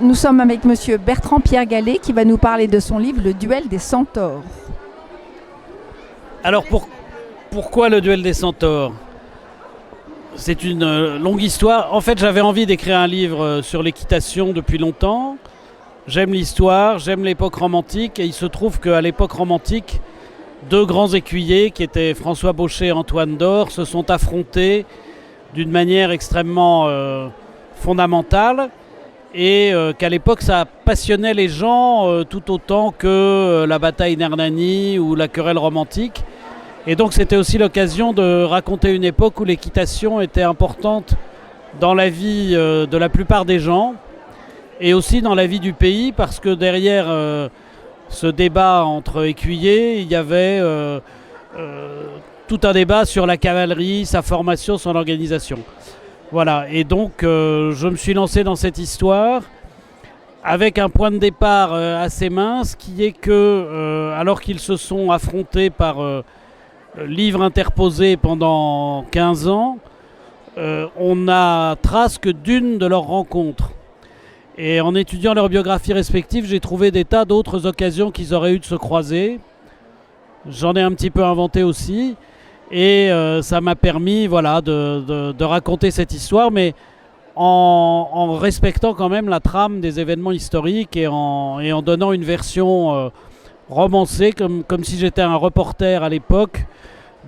Nous sommes avec monsieur Bertrand-Pierre Gallet qui va nous parler de son livre Le duel des centaures. Alors pourquoi le duel des centaures? C'est une longue histoire. En fait, j'avais envie d'écrire un livre sur l'équitation depuis longtemps. J'aime l'histoire, j'aime l'époque romantique, et il se trouve qu'à l'époque romantique, deux grands écuyers qui étaient François Baucher et Antoine Dore se sont affrontés d'une manière extrêmement fondamentale, et qu'à l'époque ça passionnait les gens tout autant que la bataille d'Hernani ou la querelle romantique. Et donc c'était aussi l'occasion de raconter une époque où l'équitation était importante dans la vie de la plupart des gens, et aussi dans la vie du pays, parce que derrière ce débat entre écuyers, il y avait tout un débat sur la cavalerie, sa formation, son organisation. Voilà, et donc je me suis lancé dans cette histoire avec un point de départ assez mince, qui est que alors qu'ils se sont affrontés par livre interposé pendant 15 ans, on n'a trace que d'une de leurs rencontres. Et en étudiant leurs biographies respectives, j'ai trouvé des tas d'autres occasions qu'ils auraient eu de se croiser. J'en ai un petit peu inventé aussi. Et ça m'a permis de raconter cette histoire, mais en respectant quand même la trame des événements historiques, et en donnant une version romancée, comme si j'étais un reporter à l'époque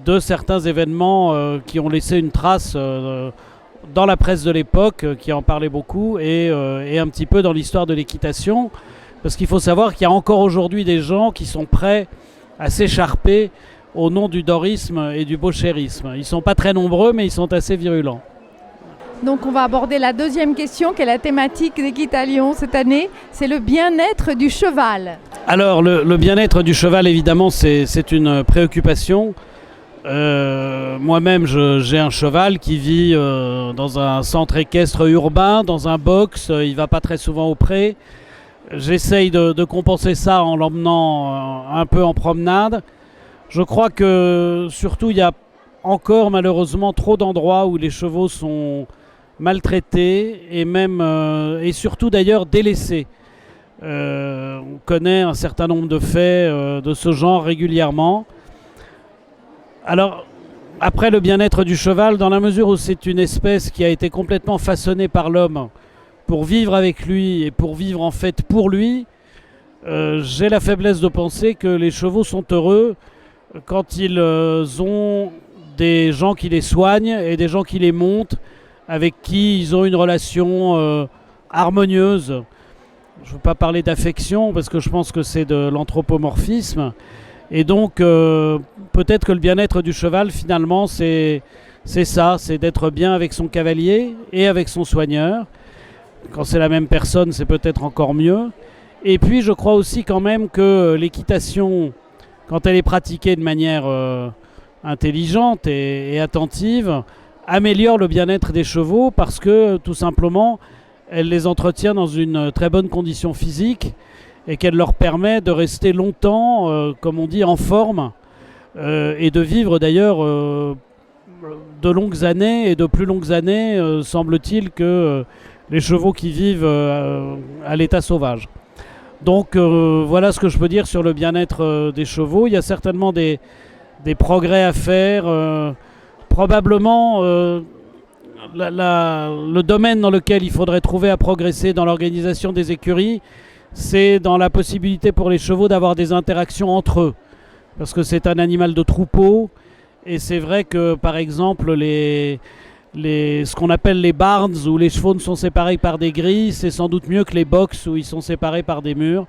de certains événements qui ont laissé une trace dans la presse de l'époque, qui en parlait beaucoup, et un petit peu dans l'histoire de l'équitation. Parce qu'il faut savoir qu'il y a encore aujourd'hui des gens qui sont prêts à s'écharper au nom du dorisme et du bauchérisme. Ils ne sont pas très nombreux, mais ils sont assez virulents. Donc on va aborder la deuxième question, qui est la thématique d'Équitalion cette année, c'est le bien-être du cheval. Alors le bien-être du cheval, évidemment, c'est une préoccupation. Moi-même, j'ai un cheval qui vit dans un centre équestre urbain, dans un box, il ne va pas très souvent au pré. J'essaye de compenser ça en l'emmenant un peu en promenade. Je crois que surtout il y a encore malheureusement trop d'endroits où les chevaux sont maltraités, et surtout d'ailleurs délaissés. On connaît un certain nombre de faits de ce genre régulièrement. Alors après, le bien-être du cheval, dans la mesure où c'est une espèce qui a été complètement façonnée par l'homme pour vivre avec lui et pour vivre en fait pour lui, j'ai la faiblesse de penser que les chevaux sont heureux quand ils ont des gens qui les soignent et des gens qui les montent, avec qui ils ont une relation harmonieuse. Je ne veux pas parler d'affection, parce que je pense que c'est de l'anthropomorphisme. Et donc peut-être que le bien-être du cheval, finalement, c'est ça, c'est d'être bien avec son cavalier et avec son soigneur. Quand c'est la même personne, c'est peut-être encore mieux. Et puis je crois aussi quand même que l'équitation, quand elle est pratiquée de manière intelligente et attentive, améliore le bien-être des chevaux, parce que tout simplement, elle les entretient dans une très bonne condition physique, et qu'elle leur permet de rester longtemps, comme on dit, en forme, et de vivre d'ailleurs de longues années, et de plus longues années, semble-t-il, que les chevaux qui vivent à l'état sauvage. Donc voilà ce que je peux dire sur le bien-être des chevaux. Il y a certainement des progrès à faire. Probablement le domaine dans lequel il faudrait trouver à progresser dans l'organisation des écuries, c'est dans la possibilité pour les chevaux d'avoir des interactions entre eux. Parce que c'est un animal de troupeau, et c'est vrai que par exemple ce qu'on appelle les barns, où les chevaux ne sont séparés par des grilles, c'est sans doute mieux que les box où ils sont séparés par des murs.